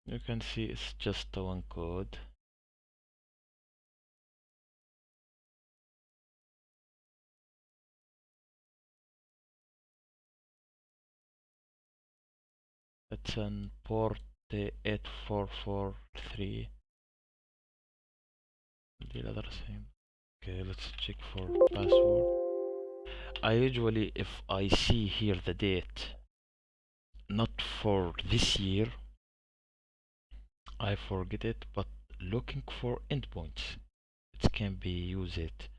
You can see it's just the one code. It's an port 8443. The other thing. Okay, let's check for password. I usually, if I see here the date, not for this year, I forget it, but looking for endpoints, it can be used.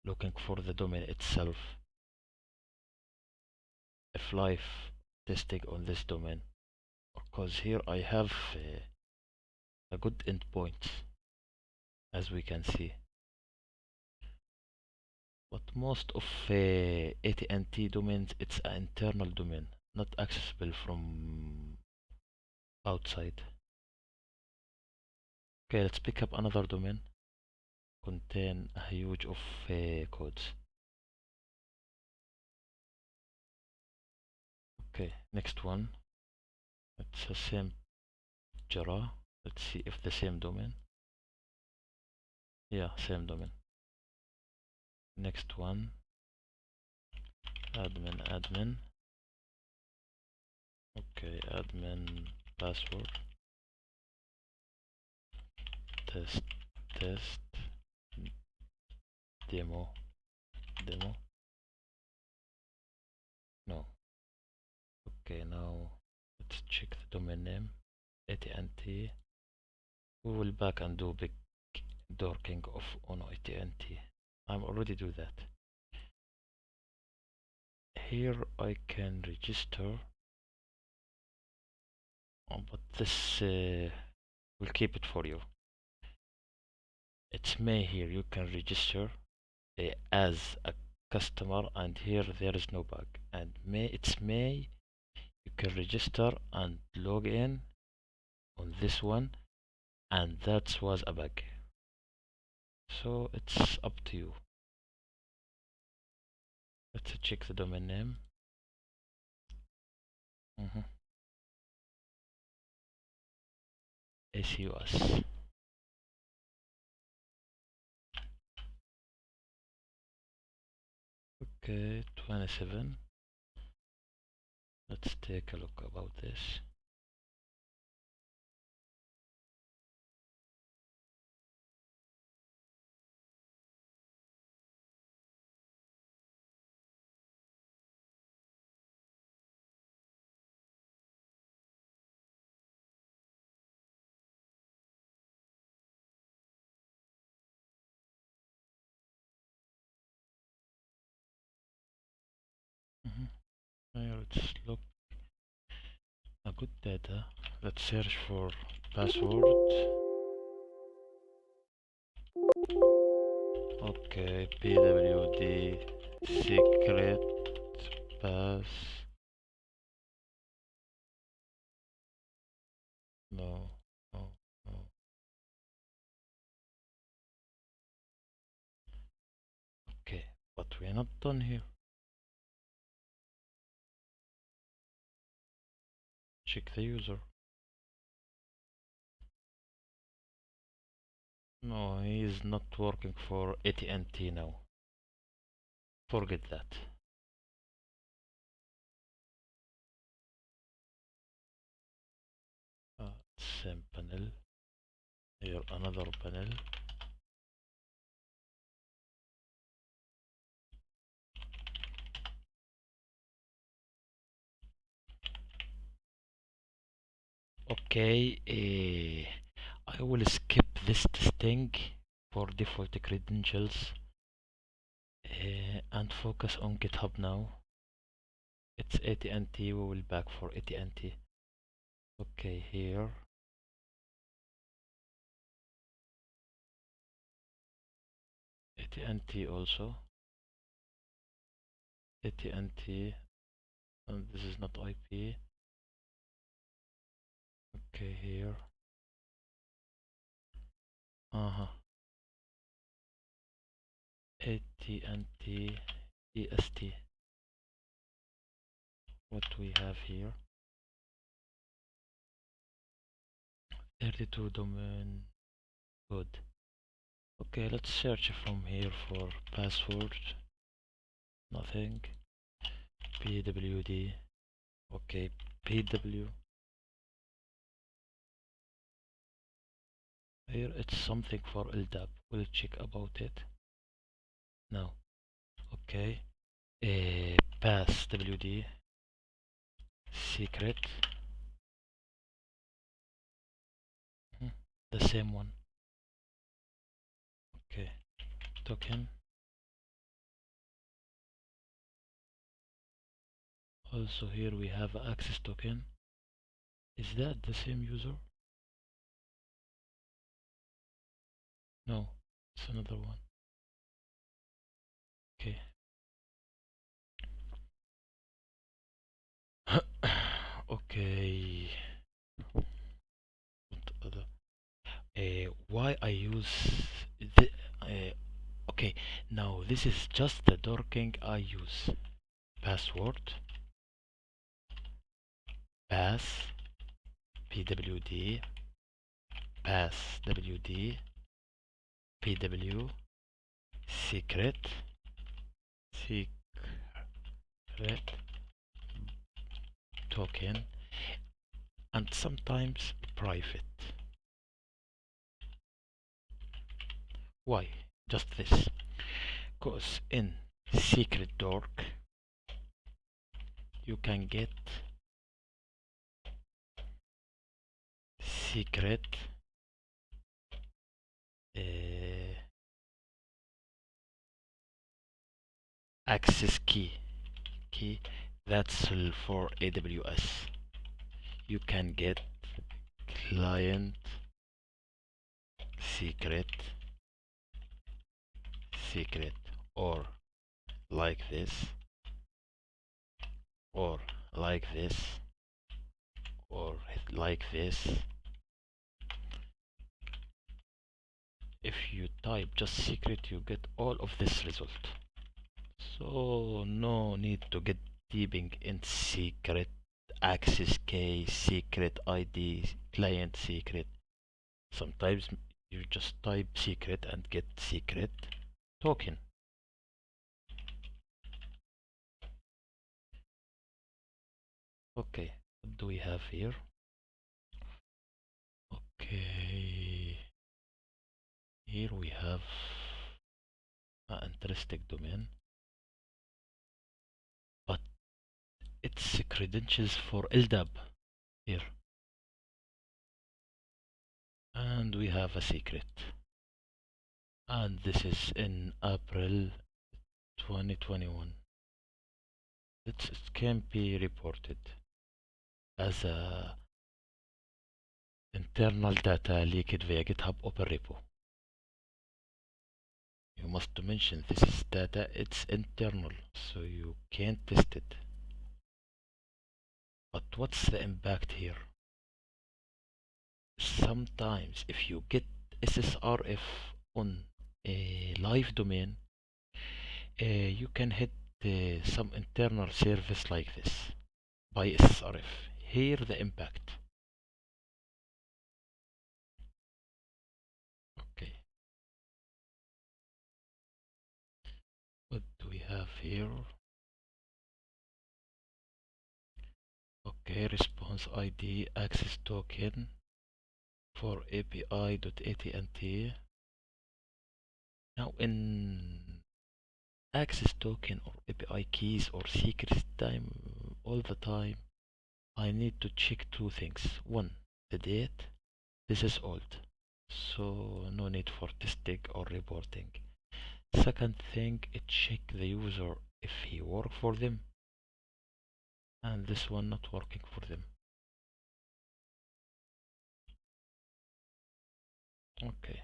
Looking for the domain itself, if live testing on this domain, because here I have a good endpoint, as we can see. But most of AT&T domains, it's an internal domain, not accessible from outside. Okay, let's pick up another domain. Contain a huge of codes. Okay, next one. It's the same Jara. Let's see if the same domain. Yeah, same domain. Next one. Admin. Okay, admin password. Test. Demo. No. Okay, now let's check the domain name. AT&T. We will back and do big dorking of on AT&T. I'm already do that. Here I can register, but this will keep it for you. It's May here. You can register as a customer, and here there is no bug. And it's May. You can register and log in on this one, and that was a bug. So it's up to you. Let's check the domain name. ACUS. Okay, 27. Let's take a look about this. Here let's look a good data. Let's search for password. Okay, pwd secret pass. No. Okay, but we're not done here. Check the user. No, he is not working for AT&T now. Forget that. Same panel. Here another panel. Okay, I will skip this testing for default credentials and focus on GitHub now. It's AT&T. We will back for AT&T. Okay, here. AT&T also. AT&T. And this is not IP. Okay, here. AT&T EST. What we have here. 32 domain. Good. Okay, let's search from here for password. Nothing. pwd. Okay, pw. Here it's something for LDAP. We'll check about it. No. Okay. Pass wd. Secret. Hmm, the same one. Okay. Token. Also here we have access token. Is that the same user? No, it's another one. Okay. Okay. What other? Why I use the okay, now this is just the dorking I use. Password, pass, pwd, pass wd, pw, secret, secret, token, and sometimes private. Why? Just this. Because in secret dork you can get secret access key that's for AWS. You can get client secret or like this or like this or like this. If you type just secret you get all of this result. So no need to get deeping in secret access key, secret ID, client secret. Sometimes you just type secret and get secret token. Okay, what do we have here? Okay, here we have an interesting domain, but it's credentials for LDAP here, and we have a secret, and this is in April 2021. It can be reported as a internal data leaked via GitHub open repo. You must mention this is data, it's internal, so you can't test it. But what's the impact here? Sometimes if you get SSRF on a live domain, you can hit some internal service like this by SSRF. Here the impact. Okay, what do we have here? Okay, response ID access token for API.AT&T. Now in access token or API keys or secrets time all the time, I need to check two things. One, the date. This is old, so no need for testing or reporting. Second thing, check the user if he work for them, and this one not working for them. Okay,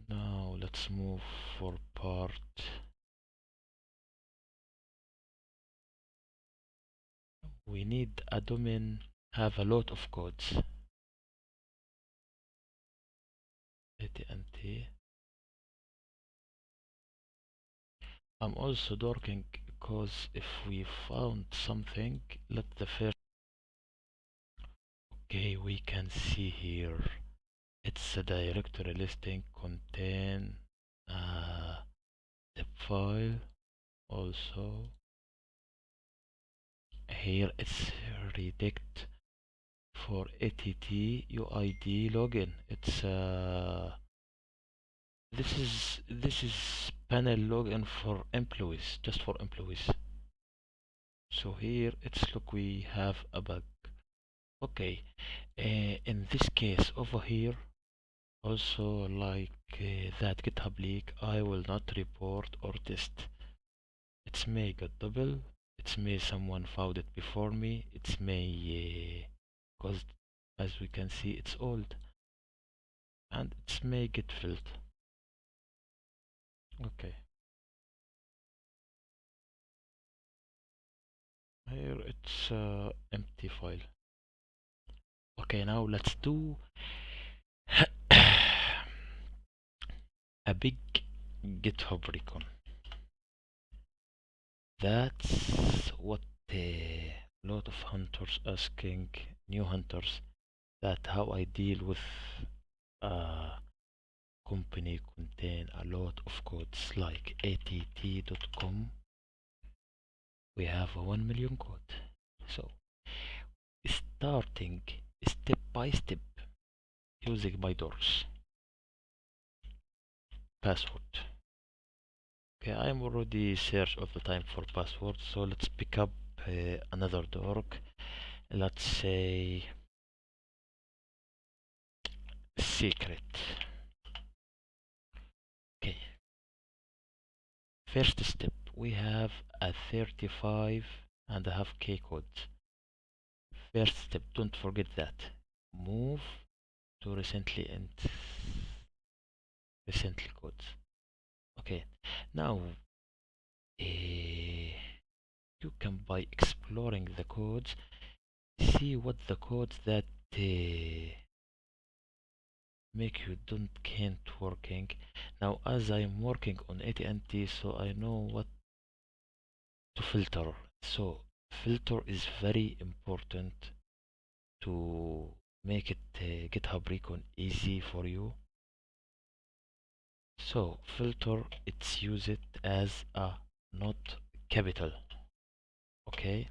now let's move for part. We need a domain have a lot of codes. AT&T. I'm also dorking because if we found something, let the first. Okay, we can see here it's a directory listing contain the file. Also here it's redirect for att uid login. It's this is panel login for employees, just for employees. So here it's look, we have a bug. Okay, in this case over here also like that GitHub leak, I will not report or test. It's may got double, it's may someone found it before me, it's may cause, as we can see, it's old, and it's may get filled. Okay, here it's empty file. Okay, now let's do a big GitHub recon. That's what a lot of hunters asking, new hunters, that how I deal with a company contain a lot of codes like att.com. We have a 1 million code. So starting step by step using my doors. Password. Okay, I'm already search all the time for password, so let's pick up another dork. Let's say secret. Okay, first step, we have a 35.5K code. First step, don't forget that. Move to recently and recently codes. Okay, now you can, by exploring the codes, see what the codes that make you don't can't working. Now as I'm working on AT&T, so I know what to filter. So filter is very important to make it GitHub Recon easy for you. So filter, it's use it as a not capital. Okay,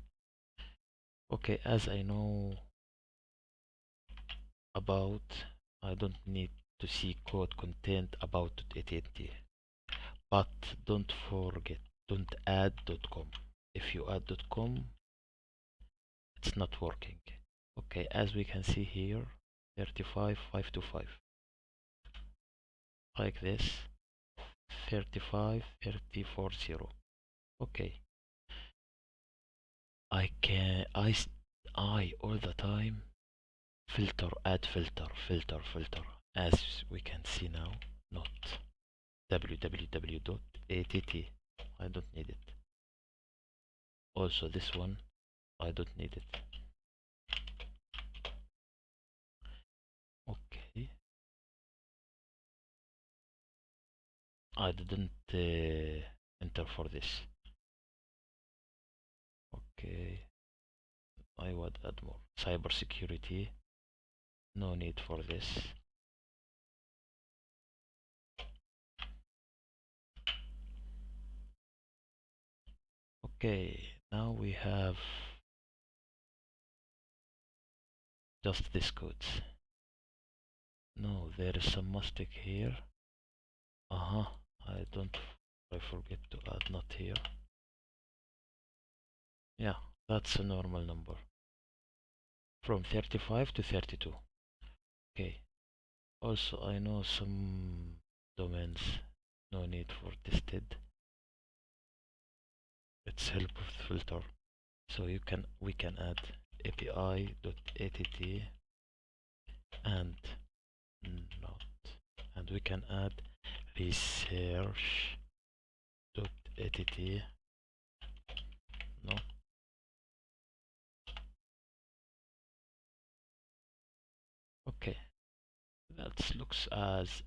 okay, as I know about, I don't need to see code content about AT&T, but don't forget, don't add .com. If you add .com, it's not working. Okay, as we can see here, 35525, like this, 35340. Okay, I all the time filter, add filter, filter, filter, as we can see now, not www.att. I don't need it. Also this one, I don't need it. Okay, I didn't enter for this. Okay, I would add more. Cybersecurity, no need for this. Okay, now we have just this codes. No, there is some mistake here. I don't, I forget to add not here. Yeah, that's a normal number. From 35 to 32. Okay. Also, I know some domains, no need for tested. Let's help with filter. So we can add api.att and not, and we can add research.att. No. Okay, that looks as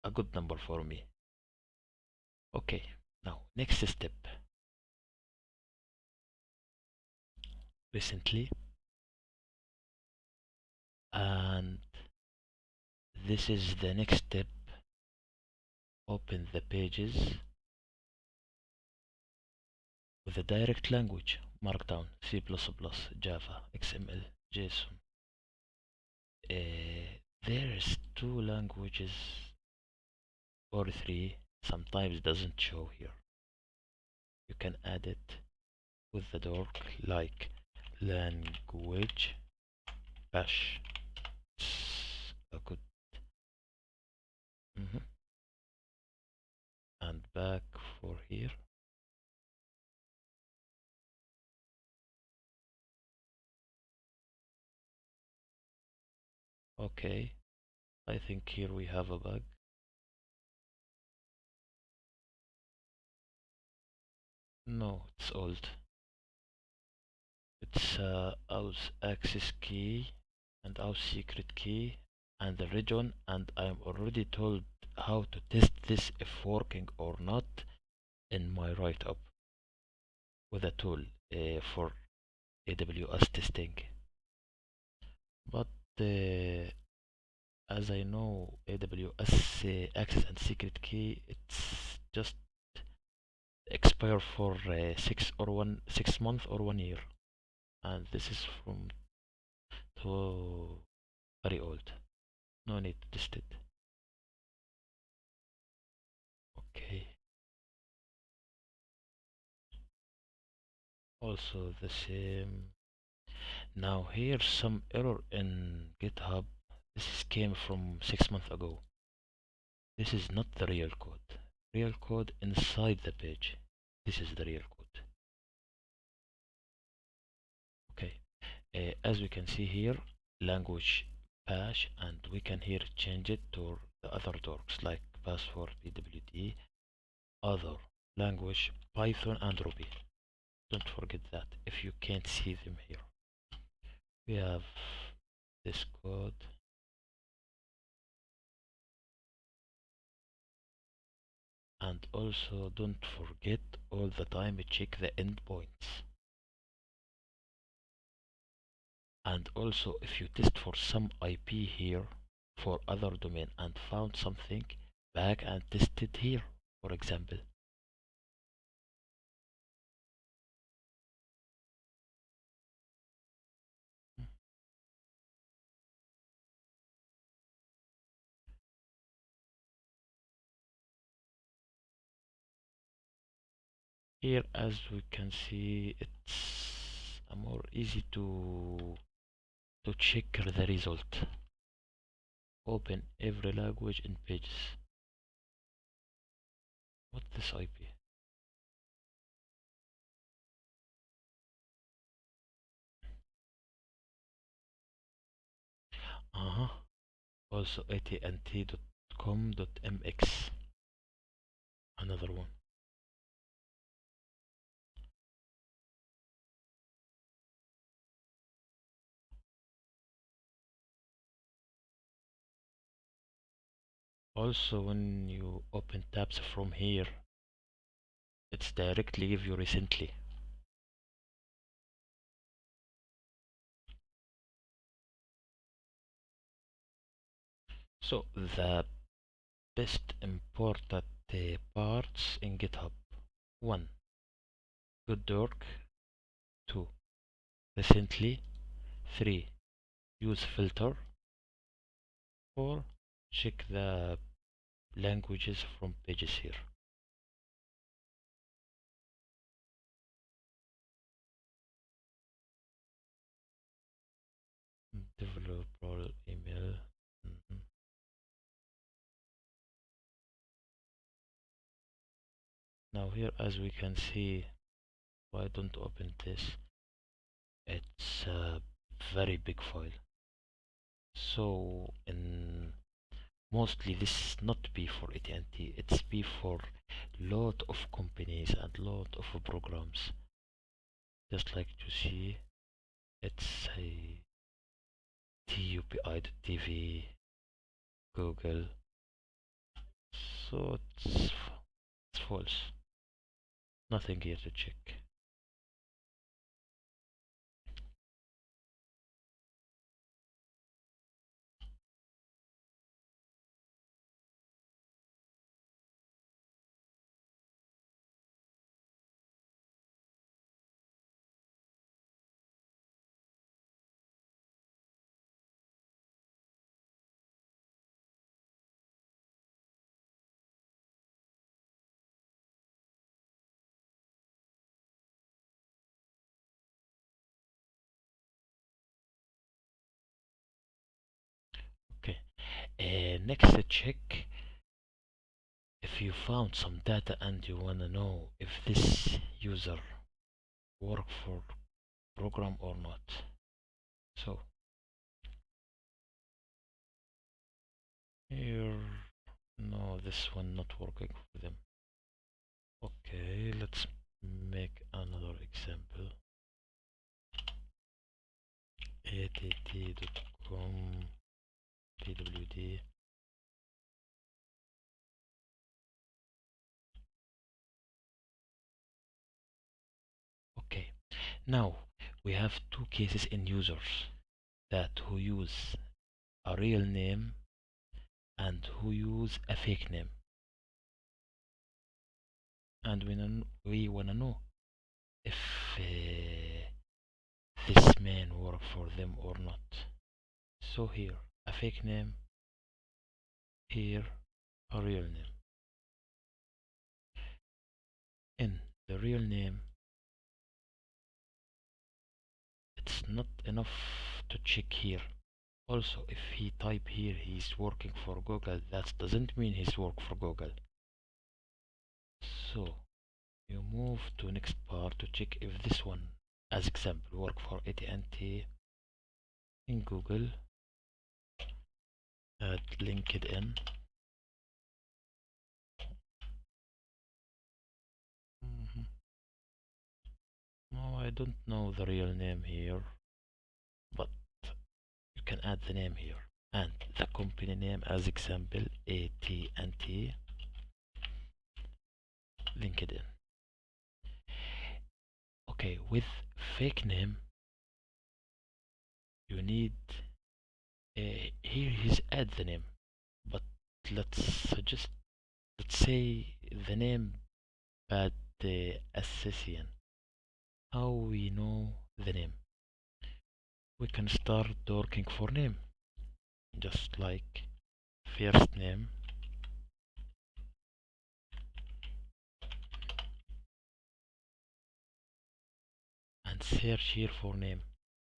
a good number for me. Okay, now next step. Recently And this is the next step. Open the pages with a direct language: Markdown, C++, Java, XML, JSON. There's two languages or three, sometimes doesn't show here. You can add it with the dork like language bash. A good. And back for here. Okay, I think here we have a bug. No, it's old. It's aus access key and aus secret key and the region, and I'm already told how to test this if working or not in my write-up with a tool for AWS testing. But as I know, AWS access and secret key, it's just expire for 6 months or 1 year, and this is from to very old. No need to test it. Okay. Also the same. Now here's some error in GitHub. This came from 6 months ago. This is not the real code. Real code inside the page. This is the real code. Okay. As we can see here, language bash, and we can here change it to the other dorks like password, pwd, other language, Python and Ruby. Don't forget that if you can't see them here. We have this code. And also don't forget all the time check the endpoints. And also if you test for some IP here for other domain and found something, back and test it here, for example. Here as we can see, it's more easy to check the result. Open every language in pages. What this IP? Also atnt.com.mx. Another one. Also when you open tabs from here, it's directly give you recently. So the best important parts in GitHub: 1. Good work. 2. Recently. 3. Use filter. 4. Check the languages from pages here. Developer email. Now here as we can see, why don't open this? It's a very big file. So in mostly this is not be for AT&T, it's be for lot of companies and lot of programs. Just like to see, it's a TUPI.tv, Google. So it's false. Nothing here to check. Next check if you found some data and you wanna know if this user work for program or not. So here, no, this one not working for them. Okay, let's make another example. att.com pwd. Okay, now we have two cases in users that who use a real name and who use a fake name, and we wanna know if this man work for them or not. So here a fake name, here a real name. In the real name, it's not enough to check here. Also, if he type here he's working for Google, that doesn't mean he's work for Google. So you move to next part to check if this one, as example, work for AT&T in Google. Add LinkedIn. No, I don't know the real name here, but you can add the name here and the company name as example AT&T LinkedIn. Okay, with fake name you need here is add the name, but let's suggest, let's say the name bad assassin. How we know the name? We can start working for name, just like first name and search here for name,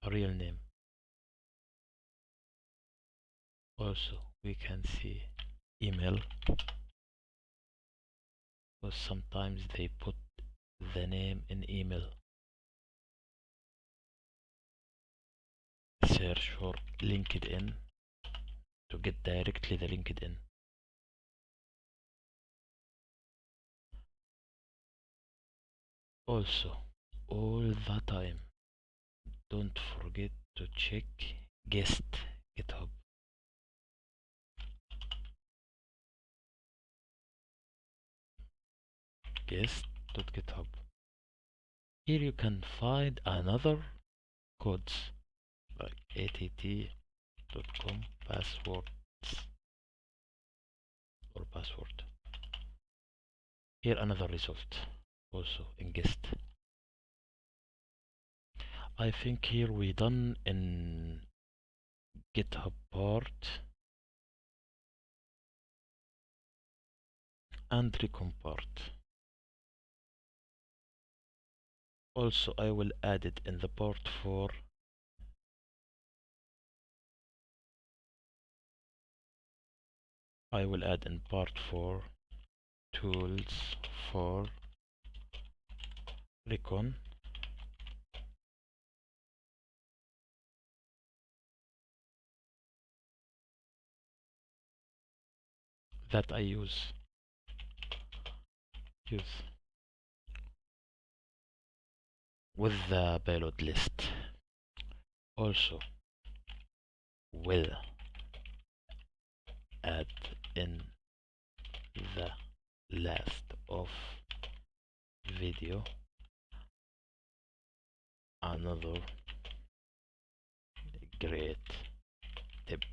a real name. Also we can see email, because sometimes they put the name in email. Search for LinkedIn to get directly the LinkedIn. Also, all the time, don't forget to check guest GitHub. Guest.github. Here you can find another codes like att.com passwords or password. Here another result also in guest. I think here we done in GitHub part and Recon part. Also I will add it in the part 4. I will add in part 4 tools for Recon. That I use with the payload list. Also will add in the last of video another great tip.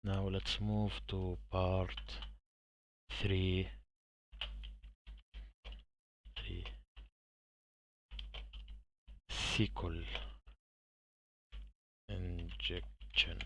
Now let's move to part 3. SQL injection.